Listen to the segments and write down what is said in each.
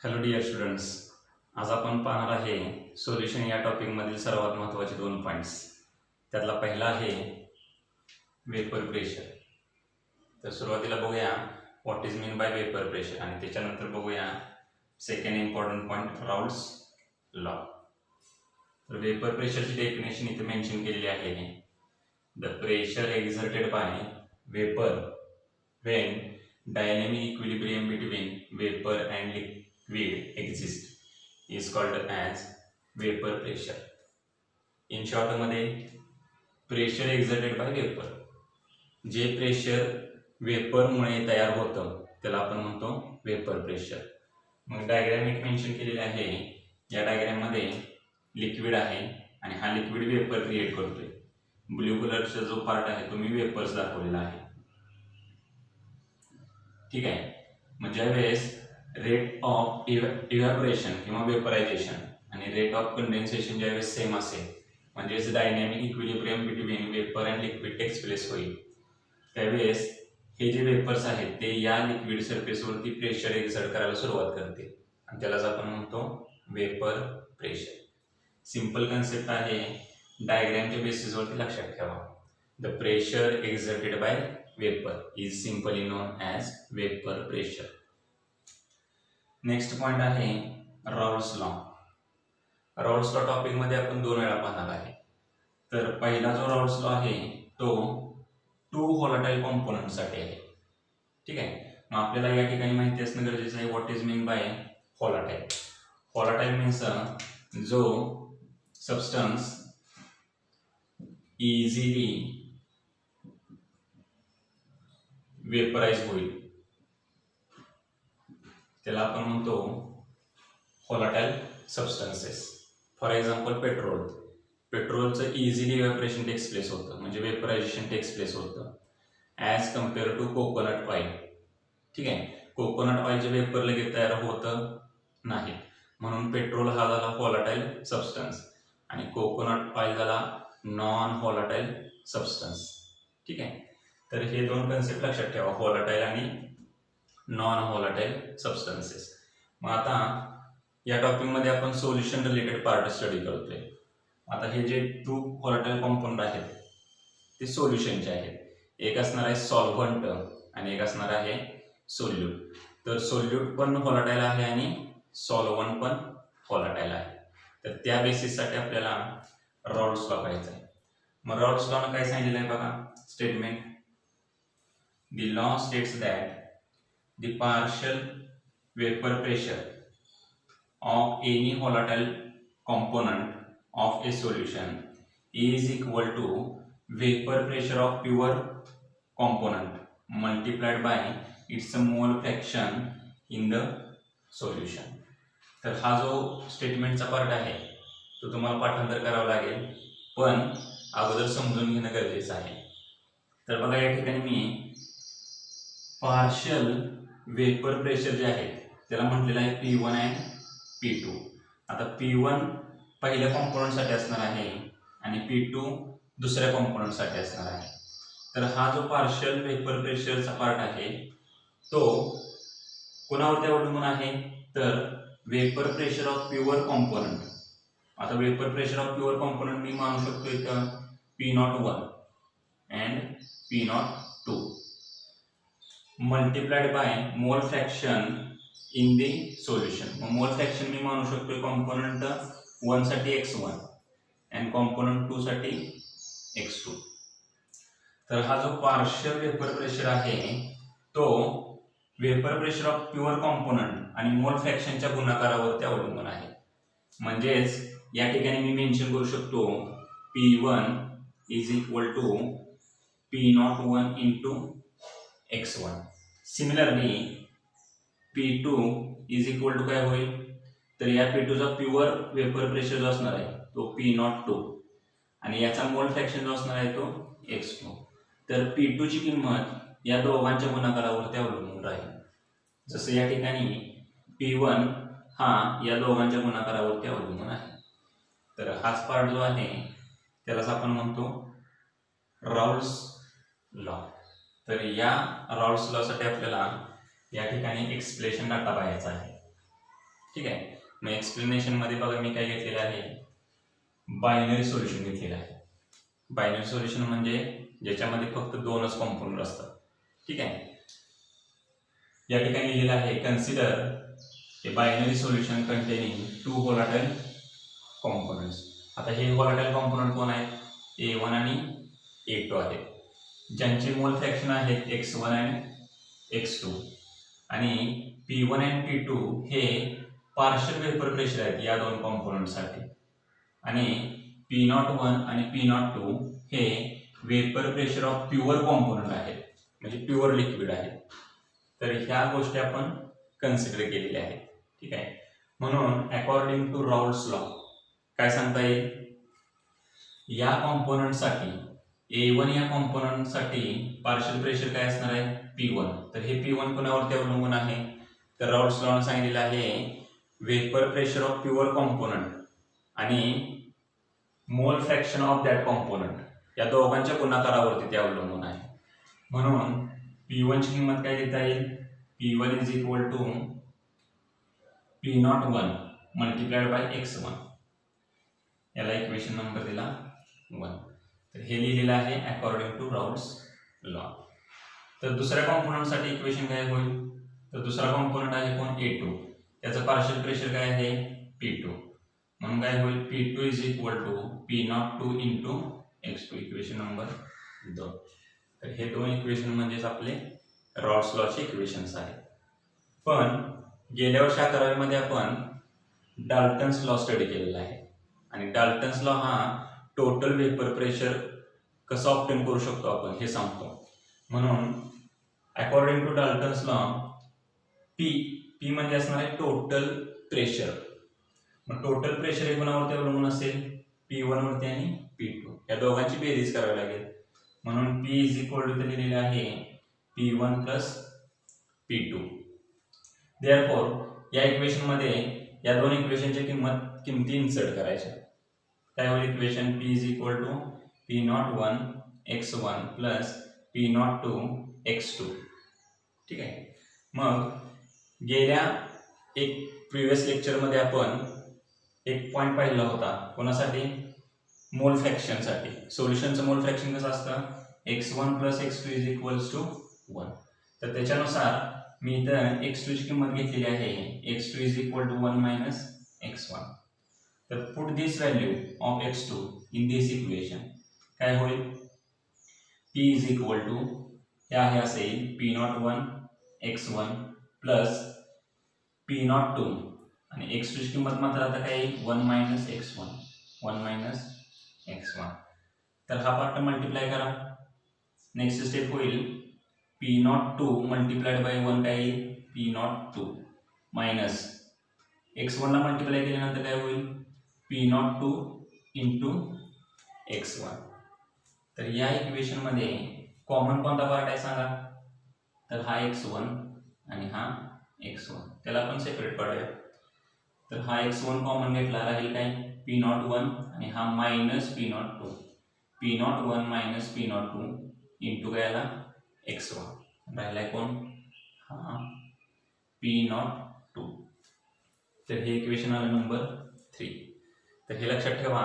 Hello dear students, आज आपण पाहणार आहे सोल्युशन या टॉपिकमधील सर्वात महत्त्वाचे 2 पॉईंट्स. त्यातला पहिला आहे वेपर प्रेशर. तर सुरुवातीला बघूया what is mean bye vapour pressure आणि त्याच्यानंतर बघूया second important point Raoult's law. तर वेपर प्रेशरची डेफिनेशन इथे मेन्शन केलेली आहे. The pressure exerted bye vapour when dynamic equilibrium between vapor and liquid exists is called as vapor pressure. In short मध्ये pressure exerted bye vapour, जे pressure वेपरमुळे तयार होतं त्याला आपण म्हणतो वेपर प्रेशर. मग डायग्राम एक मेन्शन केलेली आहे. या डायग्राम मध्ये लिक्विड आहे आणि हा लिक्विड वेपर क्रिएट करतोय. ब्लू कलरचा जो पार्ट आहे तो मी वेपर्स दाखवलेला आहे. ठीक आहे. मग ज्यावेळेस रेट ऑफ इव्हॅपोरेशन किंवा वेपरायझेशन आणि रेट ऑफ कंडेन्सेशन ज्यावेळेस सेम असेल, म्हणजेच dynamic equilibrium between vapour and liquid takes place होईल, त्यावेळेस हे जे वेपर्स आहेत ते या लिक्विड सरफेसवरती प्रेशर एक्झर्ट करायला सुरुवात करते आणि त्यालाच आपण म्हणतो वेपर प्रेशर. सिंपल कन्सेप्ट आहे, डायग्रामच्या बेसिसवरती लक्षात ठेवा. The pressure exerted by vapor is simply known as vapor pressure. Next point आहे Raoult's law. Raoult's law topic मध्ये आपण 2 वेळा पाहणार आहे. तर पहिला जो राउल्स लॉ आहे तो 2 व्होलाटाईल कॉम्पोनंट साठी आहे. ठीक आहे. मग आपल्याला या ठिकाणी माहिती असणं गरजेचं आहे what is mean by volatile. Volatile means जो सबस्टन्स इझिली वेपराइज होईल त्याला आपण म्हणतो व्होलाटाईल सबस्टन्सेस. फॉर एक्झाम्पल पेट्रोलचं इझिली इव्हॅपोरेशन टेक्स प्लेस होतं, म्हणजे वेपरायझेशन टेक्स प्लेस होतं as compare to coconut oil. ठीक आहे. कोकोनट ऑइलचे वेपर लगेच तयार होतं नाही, म्हणून पेट्रोल हा झाला व्होलाटाईल सबस्टन्स आणि कोकोनट ऑइल झाला नॉन व्होलाटाईल सबस्टन्स. ठीक आहे. तर हे 2 कन्सेप्ट लक्षात ठेवा, व्होलाटाईल आणि नॉन व्होलाटाईल सबस्टन्सेस. मग आता या टॉपिकमध्ये आपण सोल्युशन रिलेटेड पार्ट स्टडी करतोय. आता हे जे 2 व्होलाटाईल कॉम्पोनंट आहेत ते सोल्युशनचे आहेत. एक असणार आहे सॉल्व्हंट आणि एक असणार आहे सोल्यूट. तर सोल्यूट पण व्होलाटाईल आहे आणि सॉल्व्हंट पण व्होलाटाईल आहे. तर त्या बेसिससाठी आपल्याला राउल्स लॉ करायचा आहे. मग राउल्स लॉ काय सांगितलेलं आहे बघा. Statement: The law states that the partial vapor pressure of any volatile component of a solution is equal to vapor pressure of pure component multiplied by its mole fraction in the solution. तर हा जो स्टेटमेंटचा part आहे तो तुम्हाला पाठांतर करावा लागेल, पण अगोदर समजून घेणं गरजेचं आहे. तर बघा या ठिकाणी मी पार्शियल वेपर प्रेशर जे आहे त्याला म्हटलेलं आहे P1 अँड P2. आता P1 पहिल्या कॉम्पोनंटसाठी असणार आहे आणि P2 दुसऱ्या कॉम्पोनंटसाठी असणार आहे. तर हा जो पार्शियल वेपर प्रेशरचा पार्ट आहे तो कोणावरती अवलंबून आहे, तर vapour pressure of pure component. आता vapour pressure of pure component मी मानू शकतो इथं P01 and P02 multiplied by mole fraction in the solution. मग मोल फ्रॅक्शन मी मानू शकतो कॉम्पोनंट 1 साठी x1 अँड कॉम्पोनंट 2 साठी x2. तर हा जो पार्शियल वेपर प्रेशर आहे तो vapour pressure of pure component आणि मोल फ्रॅक्शनच्या गुणाकारावरती अवलंबून आहे. म्हणजेच या ठिकाणी मी मेन्शन करू शकतो P1 is equal to P01 into x1. Similarly P2 is equal to काय होईल, तर या P2चा प्युअर वेपर प्रेशर जो असणार आहे तो P02 आणि याचा मोल फ्रॅक्शन जो असणार आहे तो x2. तर P2 ची किंमत या दोघांच्या गुणाकारावरती अवलंबून राहील. जसं या ठिकाणी P1 हा या दोघांच्या गुणाकारावरती अवलंबून आहे. तर हाच पार्ट जो आहे त्यालाच आपण म्हणतो राउल्स लॉ. तर या राउल्स लॉ साठी आपल्याला या ठिकाणी एक्सप्रेशन डाटा पाहायचा आहे. ठीक आहे. मग एक्सप्लेनेशन मध्ये बघा मी काय घेतलेलं आहे, बायनरी सोल्युशन घेतलेलं आहे. बायनरी सोल्युशन म्हणजे ज्याच्यामध्ये फक्त दोनच कॉम्पोनंट असतात. ठीक आहे. या ठिकाणी लिहिलेलं आहे कन्सिडर ए बायनरी सोल्युशन कंटेनिंग 2 व्होलाटाइल कॉम्पोनंट्स. आता हे व्होलाटाइल कॉम्पोनंट कोण आहेत, A1 आणि A2 आहेत, ज्यांचे मोल फ्रॅक्शन आहेत x1 आणि x2 आणि P1 आणि P2 हे पार्शियल वेपर प्रेशर आहेत या दोन कॉम्पोनंटसाठी आणि P01 आणि P02 हे vapour pressure of pure component आहेत, म्हणजे प्युअर लिक्विड आहेत. तर ह्या गोष्टी आपण कन्सिडर केलेल्या आहेत. ठीक आहे. म्हणून अकॉर्डिंग टू राउल्स लॉ काय सांगता येईल, या कॉम्पोनंटसाठी A1 या कॉम्पोनंटसाठी पार्शियल प्रेशर काय असणार आहे P1. तर हे P1 कोणावरती अवलंबून आहे, तर राउल्स लॉने सांगितलेलं आहे vapour pressure of pure component आणि मोल फ्रॅक्शन ऑफ दॅट कॉम्पोनंट या दोघांच्या गुणाकारावरती ते अवलंबून आहे. म्हणून P1 ची किंमत काय देता येईल, P1 is equal to P01 multiplied by x1. याला इक्वेशन नंबर दिला 1. तर हे लिहिलेलं आहे अकॉर्डिंग टू राउल्स लॉ. तर दुसऱ्या कॉम्पोनंटसाठी इक्वेशन काय होईल, तर दुसरा कॉम्पोनंट आहे कोण A2, त्याचं पार्शियल प्रेशर काय आहे P2. म्हणून काय होईल P2 is equal to P02 into x2, equation number 2. तर हे दोन इक्वेशन म्हणजेच आपले राउल्स लॉचे इक्वेशन्स आहेत. पण गेल्या वर्षी 11वी मध्ये आपण डाल्टन्स लॉ स्टडी केलेला आहे आणि डाल्टन्स लॉ हा टोटल वेपर प्रेशर कसं ऑब्टेन करू शकतो आपण हे सांगतो. म्हणून according to Dalton's law P म्हणजे असणार आहे टोटल प्रेशर. मग टोटल प्रेशर हे कोणावरती अवलंबून असेल, P1 वरती आणि P2 या दोघांची बेरीज करावी लागेल. म्हणून P इज इक्वल टू लिहिलेले आहे P1 प्लस P2. देअरफॉर या इक्वेशन मध्ये या दोन इक्वेशनच्या किमती इन्सर्ट करायच्या. काय होईल equation, P is equal to P01 x1 plus P02 x2. ठीक आहे. मग गेल्या एक प्रिव्हियस लेक्चर मध्ये आपण एक पॉइंट पाहिला होता कोणासाठी, मोल फ्रॅक्शन साठी. सोल्युशनचं मोल फ्रॅक्शन कसं असतं, x1 plus x2 is equals to 1. तर त्याच्यानुसार मी इथं x2 ची किंमत घेतलेली आहे, x2 is equal to 1 minus x1. तर put this value of x2 in this equation. काय होईल, P इज इक्वल टू हे आहे असेल P01 x1 प्लस P02 आणि x2 ची किंमत मात्र आता काय 1 मायनस x1, 1 मायनस x1. तर हा पार्ट मल्टिप्लाय करा. नेक्स्ट स्टेप होईल P02 मल्टिप्लाइड बाय 1 काय येईल P02 मायनस x1 ला मल्टिप्लाय केल्यानंतर काय होईल P02 इंटू x1. तर या इक्वेशन मध्ये कॉमन कोणता पार्ट आहे सांगा, तर हा x1 आणि हा x1, त्याला आपण सेपरेट काढूया. तर हा x1 कॉमन घेतला राहील काय P01 आणि हा minus P02, P01 minus P02 into काय आला x1 राहिलाय कोण, हा P02. तर हे इक्वेशन आलं नंबर 3. तर हे लक्षात ठेवा,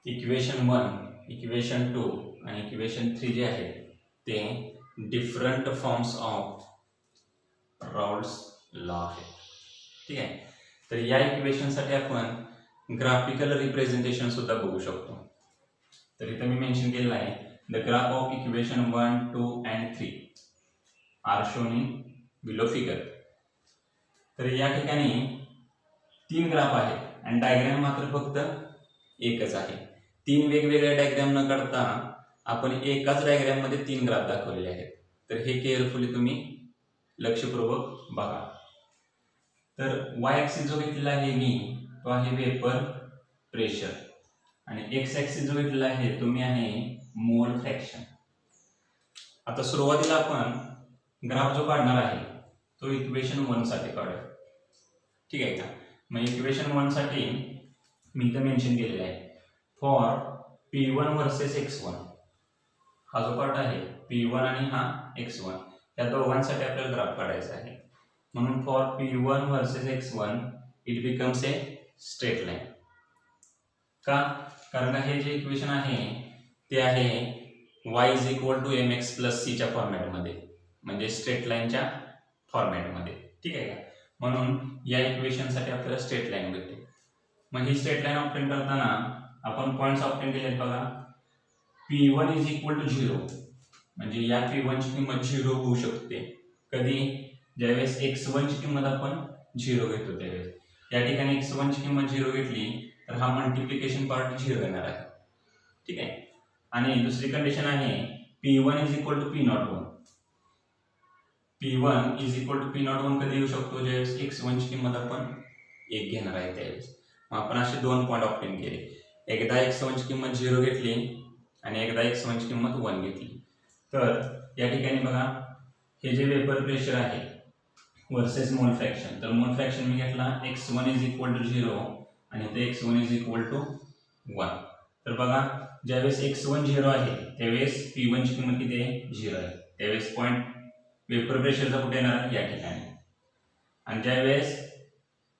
इक्वेशन 1, इक्वेशन 2 आणि इक्वेशन 3 जे आहे ते different forms of Raoult's law आहे. ठीक आहे. तर या इक्वेशनसाठी आपण ग्राफिकल रिप्रेझेंटेशन सुद्धा बघू शकतो. तर इथं मी मेन्शन केलेलं आहे, the graph of equation 1, 2 and 3 are shown in below figure. तर या ठिकाणी 3 ग्राफ आहेत आणि डायग्राम मात्र फक्त एकच आहे. 3 वेगवेगळ्या डायग्राम न काढता आपण एकाच डायग्राम मध्ये 3 ग्राफ दाखवलेले आहेत. तर हे केअरफुली तुम्ही लक्षपूर्वक बघा. तर वाय ॲक्सिस जो घेतलेला आहे मी तो आहे वेपर प्रेशर आणि एक्स ॲक्सिस जो घेतलेला आहे तो मी आहे मोल फ्रॅक्शन. आता सुरुवातीला आपण ग्राफ जो काढणार आहे तो इक्वेशन 1 साठी काढूया. ठीक आहे का. मग इक्वेशन 1 साठी मी इथं मेन्शन केलेलं आहे फॉर P1 वर्सेस x1. हा जो पार्ट आहे P1 आणि हा x1 या दोघांसाठी आपल्याला ग्राफ काढायचा आहे. म्हणून for P1 versus x1 it becomes a straight line. का? कारण का हे जे इक्वेशन आहे ते आहे y is equal to mx plus c च्या फॉर्मॅटमध्ये, म्हणजे स्ट्रेट लाईनच्या फॉर्मॅटमध्ये. ठीक आहे का? म्हणून या इक्वेशनसाठी आपल्याला स्ट्रेट लाईन भेटते. मग ही स्ट्रेट लाईन ऑप्टेन करताना आपण पॉईंट्स ऑप्टेन केलेत बघा. P1 इज इक्वल टू 0, म्हणजे या P1 ची किंमत 0 होऊ शकते. कधी? ज्यावेळेस x1 ची किंमत आपण 0 घेतो त्यावेळेस. या ठिकाणी x1 ची किंमत 0 घेतली तर हा मल्टिप्लिकेशन पार्ट 0 येणार आहे. ठीक आहे. आणि दुसरी कंडिशन आहे P1 is equal to P01. P1 is equal to P01 कधी येऊ शकतो? ज्यावेळेस x1 ची किंमत आपण 1 घेणार आहे त्यावेळेस. मग आपण असे 2 पॉईंट ऑप्टेन केले. एकदा x1 ची किंमत 0 घेतली आणि एकदा x1 ची किंमत 1 घेतली. तर या ठिकाणी बघा, हे जे वेपर प्रेशर आहे वर्सेस मोल फ्रॅक्शन, तर मोल फ्रॅक्शन मी घेतला x1 इज इक्वल टू 0 आणि ते x1 इज इक्वल टू 1. तर बघा, ज्यावेळेस x1 0 आहे त्यावेळेस P1 ची किंमत किती आहे? 0 आहे. त्यावेळेस पॉईंट वेपर प्रेशरचा कुठे येणार आहे? या ठिकाणी. आणि ज्यावेळेस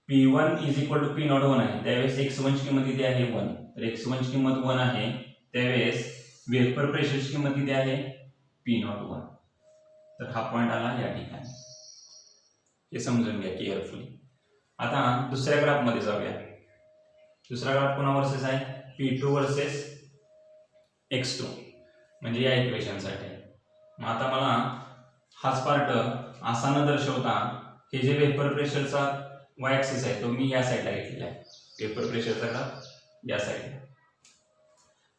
P1 is equal to P01 आहे त्यावेळेस x1 ची किंमत किती आहे? 1. तर x1 ची किंमत 1 आहे त्यावेळेस वेपर प्रेशरची किंमत किती आहे? P01. तर हा पॉईंट आला या ठिकाणी. हे समजून घ्या केअरफुली. आता दुसऱ्या ग्राफमध्ये जाऊया. दुसरा ग्राफ कोणा वर्सेस आहे? P2 वर्सेस x2, म्हणजे या इक्वेशनसाठी. मग आता मला हाच पार्ट असा न दर्शवता हे जे वेपर प्रेशरचा y ॲक्सिस आहे तो मी या साईडला घेतलेला आहे. वेपर प्रेशरचा ग्राफ या साईडला,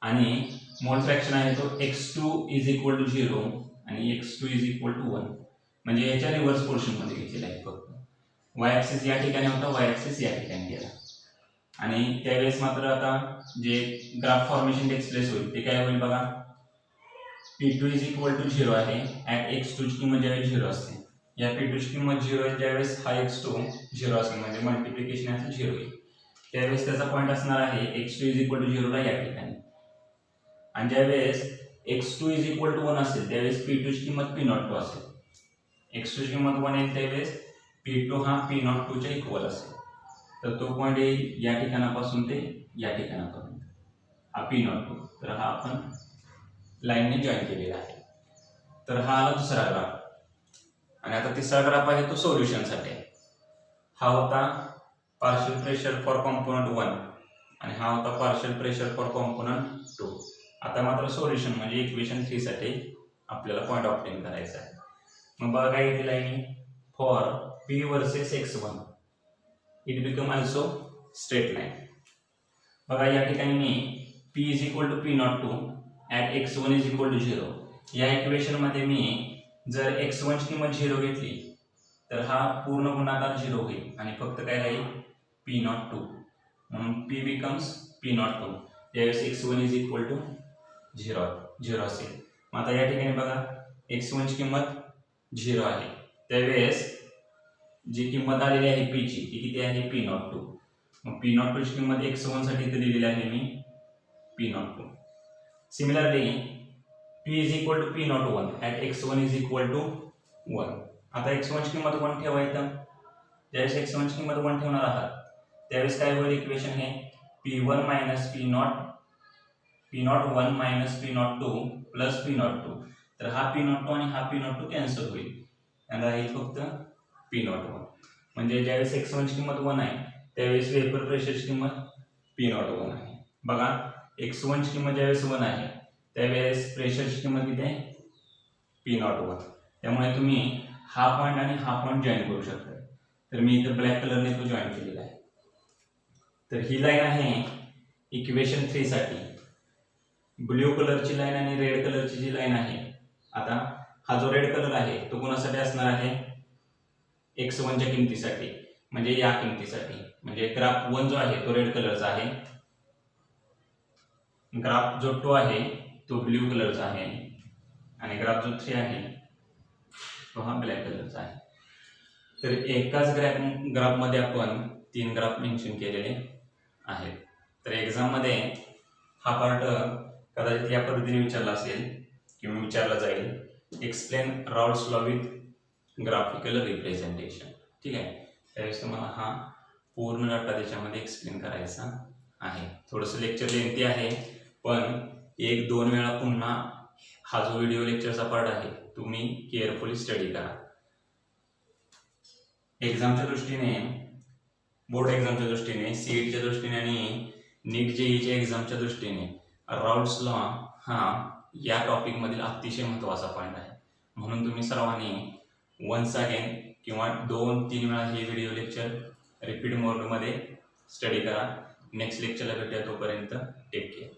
आणि मोल फ्रॅक्शन आहे तो x2 इज इक्वल टू 0 आणि x2 इज इक्वल टू 1, म्हणजे याच्या रिव्हर्स पोर्शनमध्ये घेतलेला आहे. फक्त y ॲक्सिस या ठिकाणी होता, y ॲक्सिस या ठिकाणी गेला. आणि त्यावेळेस मात्र आता जे ग्राफ फॉर्मेशन एक्सप्रेस होईल ते काय होईल बघा. P2 इज इक्वल टू 0 आहे ॲट x2 ची किंमत ज्यावेळेस 0 असते. या P2 ची किंमत 0 आहे ज्यावेळेस हा x2 0 असेल, म्हणजे मल्टिप्लिकेशन याचं 0 होईल. त्यावेळेस त्याचा पॉईंट असणार आहे x2 इज इक्वल टू 0 ला या ठिकाणी. आणि ज्यावेळेस x2 इज इक्वल टू 1 असेल त्यावेळेस P2 ची किंमत P02 असेल. x2 ची किंमत 1 येईल त्यावेळेस P2 हा P02 च्या इक्वल असेल. तर तो पॉईंट येईल या ठिकाणापासून ते या ठिकाणापर्यंत, हा P02. तर हा आपण लाईनने जॉईन केलेला आहे. तर हा आला दुसरा ग्राफ. आणि आता तिसरा ग्राफ आहे तो सोल्युशनसाठी. हा होता पार्शियल प्रेशर फॉर कॉम्पोनंट 1 आणि हा होता पार्शियल प्रेशर फॉर कॉम्पोनंट 2. आता मात्र सोल्युशन म्हणजे इक्वेशन 3 साठी आपल्याला पॉईंट ऑप्टेन करायचा आहे. मग बघा काय घेतलेलं आहे मी. For P versus x1 it become also straight line. बघा या ठिकाणी मी P is equal to P02 at x1 is equal to 0, या इक्वेशनमध्ये मी जर x1 ची किंमत 0 घेतली तर हा पूर्ण गुणाकार 0 होईल आणि फक्त काय राहील? P02. म्हणून P बिकम्स P02 ज्यावेळेस x1 इज इक्वल टू 0 असेल. मग आता या ठिकाणी बघा x1 ची किंमत 0 आहे त्यावेळेस जी किंमत आलेली आहे P ची ती किती आहे? P02. मग P02 ची किंमत x1 साठी इथे दिलेली आहे मी P02. Similarly P is equal to P01 at x1 is equal to 1. आता x1 ची किंमत 1 ठेवायचं. ज्यावेळेस x1 ची किंमत 1 ठेवणार आहात त्यावेळेस काय होईल इक्वेशन हे? P1 minus P01 minus P02 plus P02. तर हा P02 आणि हा P02 कॅन्सल होईल आणि राहील फक्त P01. म्हणजे ज्यावेळेस x1 ची किंमत 1 आहे त्यावेळेस वेपर प्रेशरची किंमत P01 आहे. बघा x1 ची किंमत ज्यावेळेस 1 आहे त्यावेळेस प्रेशरची किंमत किती आहे? P01. त्यामुळे तुम्ही हा पॉईंट आणि हा पॉईंट जॉईन करू शकता. तर मी इथे ब्लॅक कलरने तो जॉईन केलेला आहे. तर ही लाईन आहे इक्वेशन 3 साठी. ब्ल्यू कलरची लाईन आणि रेड कलरची जी लाईन आहे, आता हा जो रेड कलर आहे तो कोणासाठी असणार आहे? x1 च्या किमतीसाठी, म्हणजे या किमतीसाठी. म्हणजे ग्राफ 1 जो आहे तो रेड कलरचा आहे, ग्राफ जो 2 आहे तो ब्ल्यू कलरचा आहे आणि ग्राफ जो 3 आहे तो हा ब्लॅक कलरचा आहे. तर एकाच ग्राफमध्ये आपण 3 ग्राफ मेन्शन केलेले आहेत. तर एक्झाममध्ये हा पार्ट कदाचित या पद्धतीने विचारला असेल किंवा विचारला जाईल, explain Raoult's law with graphical representation. ठीक आहे, त्यावेळेस तुम्हाला हा पूर्ण डाटा त्याच्यामध्ये एक्सप्लेन करायचा आहे. थोडंसं लेक्चर लेंथी आहे, पण 1-2 वेळा पुन्हा हा जो व्हिडिओ लेक्चरचा पार्ट आहे तुम्ही केअरफुली स्टडी करा. एक्झामच्या दृष्टीने, बोर्ड एक्झामच्या दृष्टीने, सीईटीच्या दृष्टीने आणि नीट जेईच्या एक्झामच्या दृष्टीने राऊल्स लॉ हा या टॉपिकमधील अतिशय महत्त्वाचा पॉईंट आहे. म्हणून तुम्ही सर्वांनी वन्स अगेन किंवा 2-3 वेळा हे व्हिडिओ लेक्चर रिपीट मोडमध्ये स्टडी करा. नेक्स्ट लेक्चरला भेटूया, तोपर्यंत टेक केअर.